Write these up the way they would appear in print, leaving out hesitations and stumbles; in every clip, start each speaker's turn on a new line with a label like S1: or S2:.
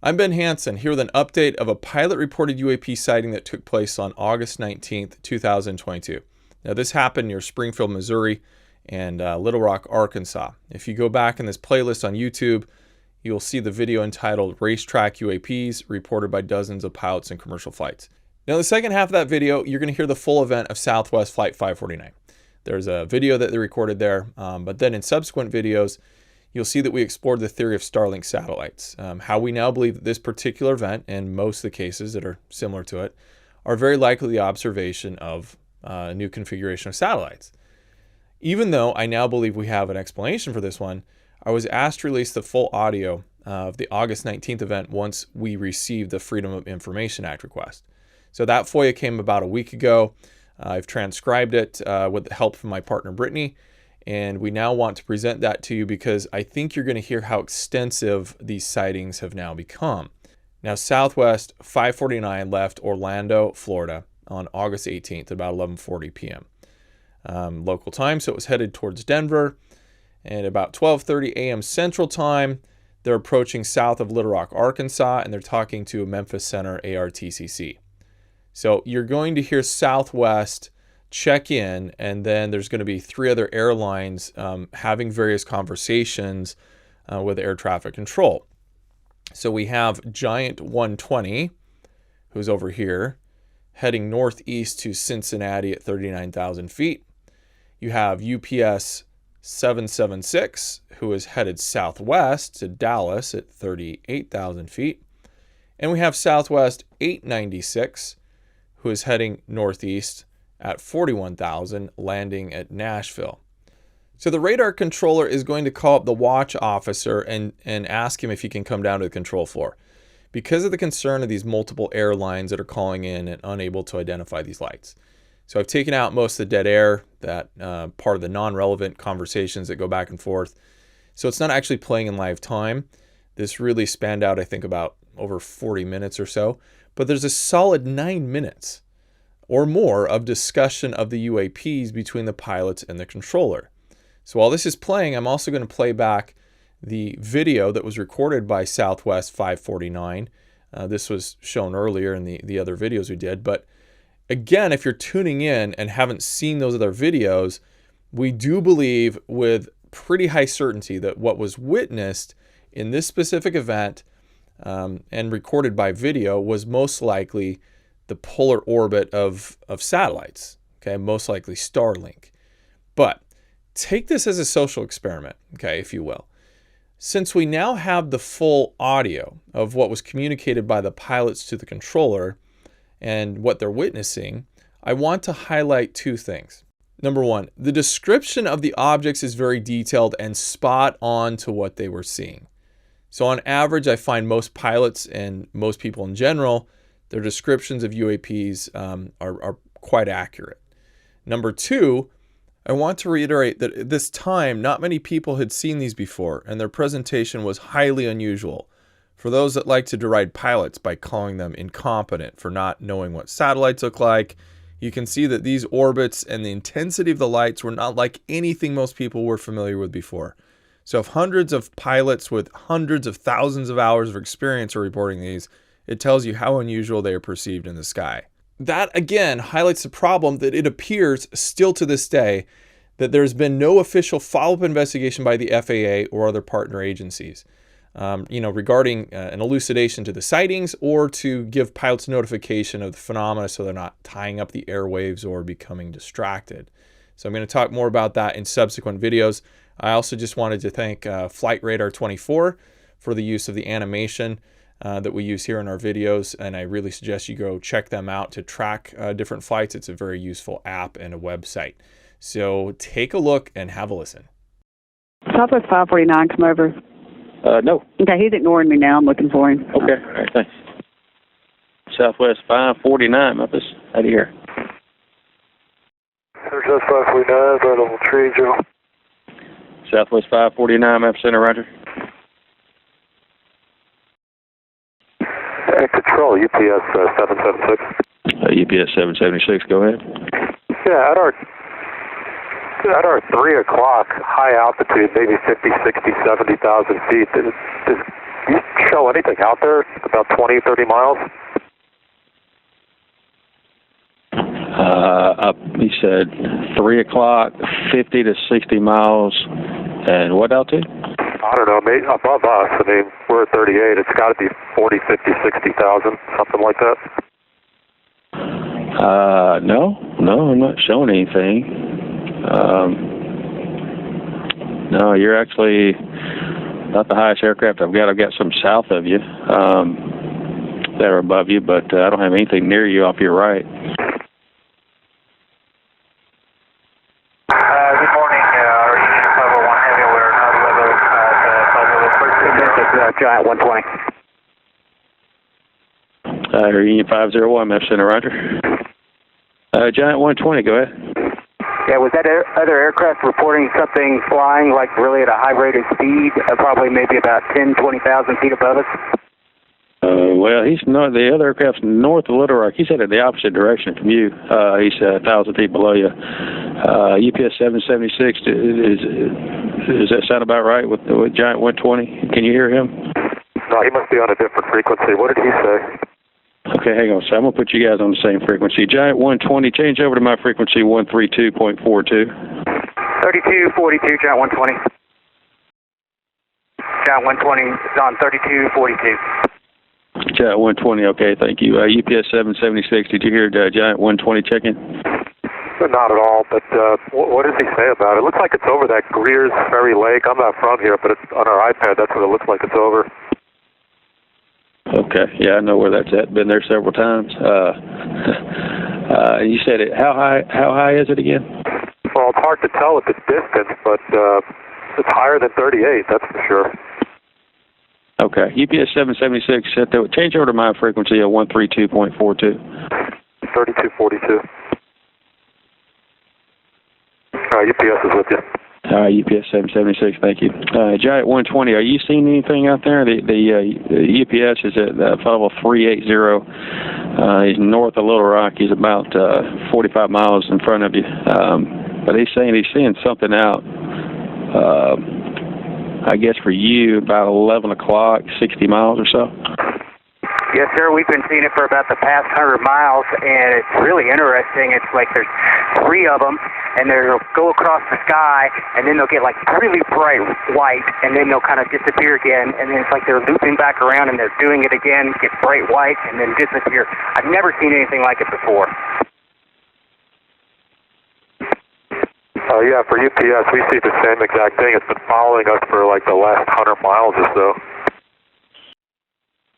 S1: I'm Ben Hansen, here with an update of a pilot-reported UAP sighting that took place on August 19th, 2022. Now, this happened near Springfield, Missouri, and Little Rock, Arkansas. If you go back in this playlist on YouTube, you'll see the video entitled Racetrack UAPs, reported by dozens of pilots in commercial flights. Now, in the second half of that video, you're going to hear the full event of Southwest Flight 549. There's a video that they recorded there, but then in subsequent videos, you'll see that we explored the theory of Starlink satellites, how we now believe that this particular event, and most of the cases that are similar to it, are very likely the observation of a new configuration of satellites. Even though I now believe we have an explanation for this one, I was asked to release the full audio of the August 19th event once we received the Freedom of Information Act request. So that FOIA came about a week ago. I've transcribed it with the help from my partner Brittany, and we now want to present that to you because I think you're going to hear how extensive these sightings have now become. Now, Southwest 549 left Orlando, Florida on August 18th at about 11:40 p.m. Local time, so it was headed towards Denver. And about 12:30 a.m. Central Time, they're approaching south of Little Rock, Arkansas, and they're talking to a Memphis Center ARTCC. So you're going to hear Southwest check in, and then there's going to be three other airlines having various conversations with air traffic control. So we have Giant 120, who's over here, heading northeast to Cincinnati at 39,000 feet. You have UPS 776, who is headed southwest to Dallas at 38,000 feet. And we have Southwest 896, who is heading northeast at 41,000, landing at Nashville. So the radar controller is going to call up the watch officer and ask him if he can come down to the control floor because of the concern of these multiple airlines that are calling in and unable to identify these lights. So I've taken out most of the dead air, that part of the non-relevant conversations that go back and forth. So it's not actually playing in live time. This really spanned out, I think, about over 40 minutes or so. But there's a solid 9 minutes or more of discussion of the UAPs between the pilots and the controller. So while this is playing, I'm also going to play back the video that was recorded by Southwest 549. This was shown earlier in the other videos we did. But again, if you're tuning in and haven't seen those other videos, we do believe with pretty high certainty that what was witnessed in this specific event and recorded by video was most likely the polar orbit of satellites, okay, most likely Starlink. But take this as a social experiment, okay, if you will. Since we now have the full audio of what was communicated by the pilots to the controller and what they're witnessing, I want to highlight two things. Number one, the description of the objects is very detailed and spot on to what they were seeing. So on average, I find most pilots and most people in general, their descriptions of UAPs are quite accurate. Number two, I want to reiterate that at this time, not many people had seen these before, and their presentation was highly unusual. For those that like to deride pilots by calling them incompetent for not knowing what satellites look like, you can see that these orbits and the intensity of the lights were not like anything most people were familiar with before. So if hundreds of pilots with hundreds of thousands of hours of experience are reporting these, it tells you how unusual they are perceived in the sky. That again highlights the problem that it appears still to this day that there's been no official follow-up investigation by the FAA or other partner agencies, regarding an elucidation to the sightings or to give pilots notification of the phenomena so they're not tying up the airwaves or becoming distracted. So I'm going to talk more about that in subsequent videos. I also just wanted to thank Flight Radar 24 for the use of the animation that we use here in our videos, and I really suggest you go check them out to track different flights. It's a very useful app and a website. So take a look and have a listen.
S2: Southwest 549, come over.
S3: No.
S2: Okay, he's ignoring me now. I'm looking for him.
S3: Okay, all right, thanks. Southwest 549, Memphis. Out of here.
S4: Southwest 549, right on the tree, Joe.
S3: Southwest 549, Memphis Center, roger.
S4: Control, UPS 776.
S3: UPS 776, go ahead.
S4: Yeah, at our 3 o'clock high altitude, maybe 50, 60, 70,000 feet, does you show anything out there about 20, 30 miles?
S3: He said 3 o'clock, 50 to 60 miles, and what altitude?
S4: I don't know, maybe above us. I mean, we're at 38. It's got to be 40, 50, 60,000, something like that.
S3: No, I'm not showing anything. No, you're actually not the highest aircraft I've got. I've got some south of you that are above you, but I don't have anything near you off your right.
S4: Good morning, RE501 Heavy Alert, Giant 120.
S3: Union 501, Memphis Center, roger. Giant 120, go ahead.
S5: Yeah, was that other aircraft reporting something flying like really at a high rate of speed, probably maybe about 10, 20,000 feet above us?
S3: Well, he's not, the other aircraft's north of Little Rock. He's headed the opposite direction from you. He's 1,000 feet below you. UPS 776, does that sound about right with Giant 120? Can you hear him?
S4: No, he must be on a different frequency. What did he say?
S3: Okay, hang on. So I'm going to put you guys on the same frequency. Giant 120, change over to my frequency 132.42.
S5: 3242, Giant 120. Giant 120 is on 3242.
S3: Giant 120, okay, thank you. UPS 776, did you hear Giant 120 check-in?
S4: Not at all, but what does he say about it? It looks like it's over that Greer's Ferry Lake. I'm not from here, but it's on our iPad. That's what it looks like it's over.
S3: Okay, yeah, I know where that's at. Been there several times. You said it. How high is it again?
S4: Well, it's hard to tell with the distance, but it's higher than 38, that's for sure.
S3: Okay, UPS 776, change over to my frequency of 132.42.
S4: 3242. UPS is with you.
S3: UPS 776, thank you. Giant 120, are you seeing anything out there? The UPS is at level 380. He's north of Little Rock. He's about 45 miles in front of you. But he's saying he's seeing something out, I guess for you, about 11 o'clock, 60 miles or so.
S5: Yes, sir. We've been seeing it for about the past 100 miles, and it's really interesting. It's like there's 3 of them, and they'll go across the sky, and then they'll get like really bright white, and then they'll kind of disappear again, and then it's like they're looping back around, and they're doing it again, get bright white, and then disappear. I've never seen anything like it before.
S4: Yeah, for UPS, we see the same exact thing. It's been following us for like the last 100 miles or so.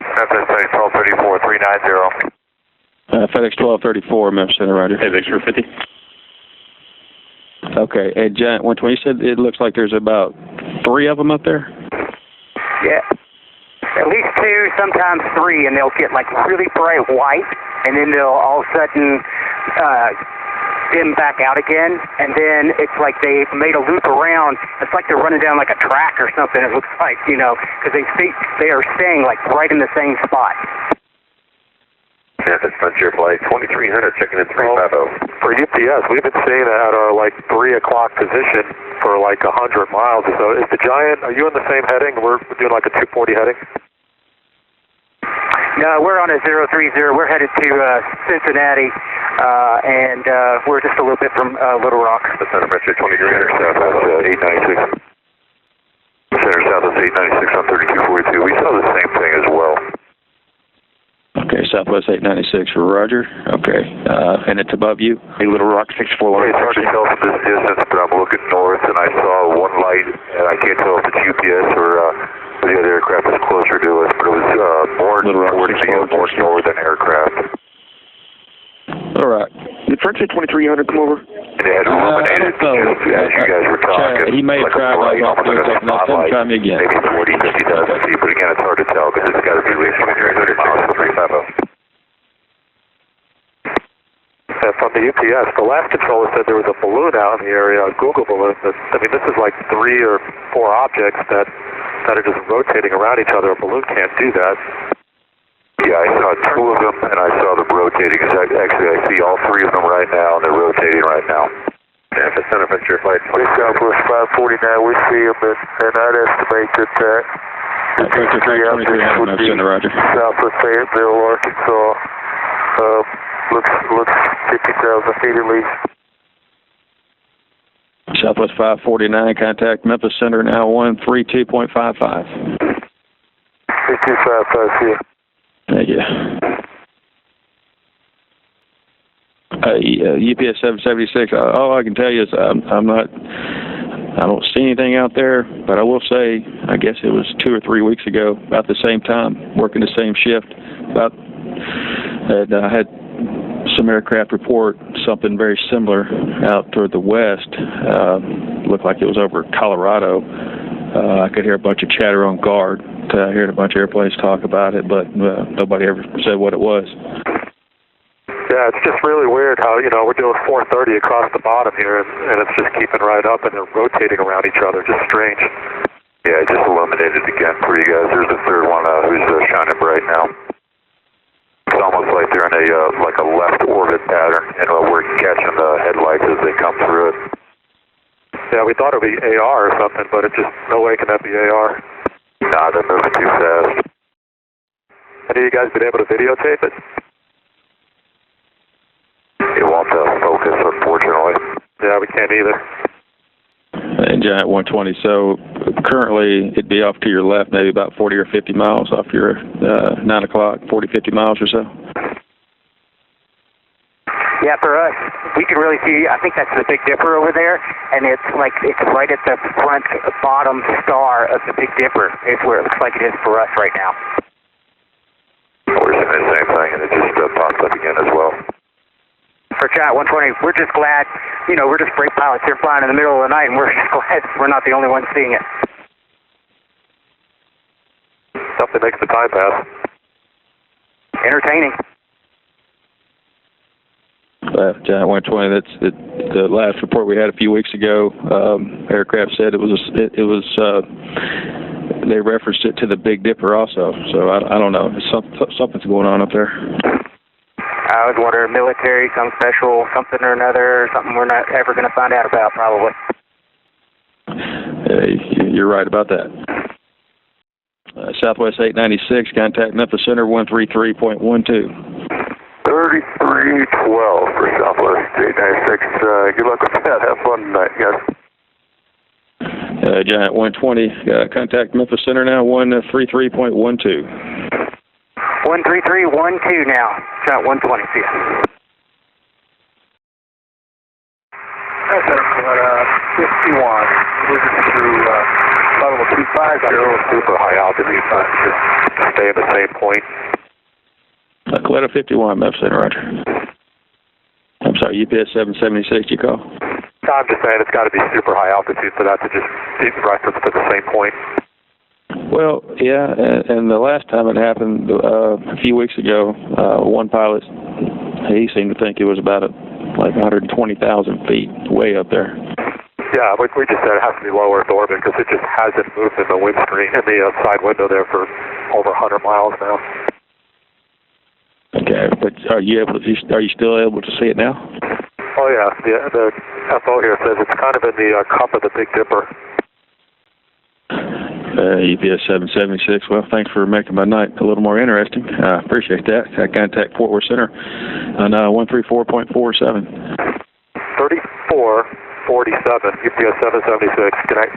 S4: FedEx 1234, 390.
S3: FedEx 1234, Memphis Center, roger.
S4: Hey, Victor 50.
S3: Okay, and Giant 120, you said it looks like there's about 3 of them up there?
S5: Yeah. At least 2, sometimes 3, and they'll get like really bright white, and then they'll all of a sudden dim back out again, and then it's like they've made a loop around. It's like they're running down like a track or something, it looks like, you know, because they are staying like right in the same spot.
S4: Memphis Frontier Flight 2300, checking in 350. For UPS, we've been seeing it at our like 3 o'clock position for like 100 miles or so. Is the Giant, are you in the same heading? We're doing like a 240 heading?
S5: No, we're on a 030. We're headed to Cincinnati, and we're just a little bit from Little Rock.
S4: The Center Metro 2300 South, 896. Center South is 896 on 3242. We saw the same thing as well.
S3: Okay, Southwest 896, roger. Okay, and it's above you?
S4: Hey, Little Rock 64. It's hard to tell from this distance, but I'm looking north, and I saw one light, and I can't tell if it's UPS or the other aircraft is closer to us, but it was more towards the more north than aircraft.
S3: All right.
S6: Did Frontier 2300 come over?
S4: It had illuminated as you guys were talking.
S3: He may have tried
S4: like
S3: off doing something else. Try me again.
S4: Maybe 40, 50,000 feet, but again, it's hard to tell because it's got to be at least 2,300 miles from 350. From the UPS, the last controller said there was a balloon out in the area, a Google balloon. I mean, this is like 3 or 4 objects that are just rotating around each other. A balloon can't do that. Yeah, I saw 2 of them, and I saw them rotating. Actually, I see all 3 of them right now, and they're rotating right now. Yeah, the Center Frontier Flight 20. Southwest 549, we see them, and I'd estimate that
S3: Victor 2300, Memphis Center, roger.
S4: Southwest Fayetteville, Arkansas. Looks 50,000 feet at least.
S3: Southwest 549, contact Memphis Center now 132.55.
S4: 3255, see you.
S3: Thank you. UPS 776, all I can tell you is I don't see anything out there, but I will say, I guess it was 2 or 3 weeks ago, about the same time, working the same shift, I had some aircraft report something very similar out toward the west. Looked like it was over Colorado. I could hear a bunch of chatter on guard. I heard a bunch of airplanes talk about it, but nobody ever said what it was.
S4: Yeah, it's just really weird how, we're doing 430 across the bottom here, and it's just keeping right up, and they're rotating around each other. Just strange. Yeah, I just illuminated again for you guys. There's the third one who's shining bright now. It's almost like they're in a left orbit pattern, and we're catching the headlights as they come through it. Yeah, we thought it would be AR or something, but no way can that be AR. Nah, they're moving too fast. Any of you guys been able to videotape it? It won't focus, unfortunately. Yeah, we can't either.
S3: And Giant 120, so currently it'd be off to your left, maybe about 40 or 50 miles off your 9 o'clock, 40, 50 miles or so.
S5: Yeah, for us, we can really see, I think that's the Big Dipper over there, and it's right at the front bottom star of the Big Dipper is where it looks like it is for us right now.
S4: We're seeing the same thing, and it just pops up again as well.
S5: For Giant 120, we're just glad, we're just brake pilots here flying in the middle of the night, and we're just glad we're not the only ones seeing it.
S4: Something makes the time pass.
S5: Entertaining.
S3: Giant 120, that's the last report we had a few weeks ago. Aircraft said it was they referenced it to the Big Dipper also, so I don't know. Something's going on up there.
S5: I was wondering, military, some special, something or another, something we're not ever going to find out about, probably.
S3: You're right about that. Southwest 896, contact Memphis Center 133.12.
S4: 3312 for Southwest 896. Good luck with that. Have fun tonight, guys.
S3: Giant 120, contact Memphis Center now 133.12.
S5: 13312 now. Giant 120, see ya.
S4: That's 51. Moving through level 250. Super high altitude, but just stay at the same point.
S3: Coletta 51, Memphis Center, roger. I'm sorry, UPS 776, you call?
S4: I'm just saying it's got to be super high altitude for that to just be reference to the same point.
S3: Well, yeah, and the last time it happened a few weeks ago, one pilot, he seemed to think it was about 120,000 feet, way up there.
S4: Yeah, we just said it has to be low Earth orbit because it just hasn't moved in the windscreen, in the side window there for over 100 miles now.
S3: Okay, but are you still able to see it now?
S4: Oh yeah, the FO here says it's kind of in the cup of the Big Dipper.
S3: UPS 776, well, thanks for making my night a little more interesting. I appreciate that. I contact Fort Worth Center on 134.47.
S4: 3447, UPS 776, good night.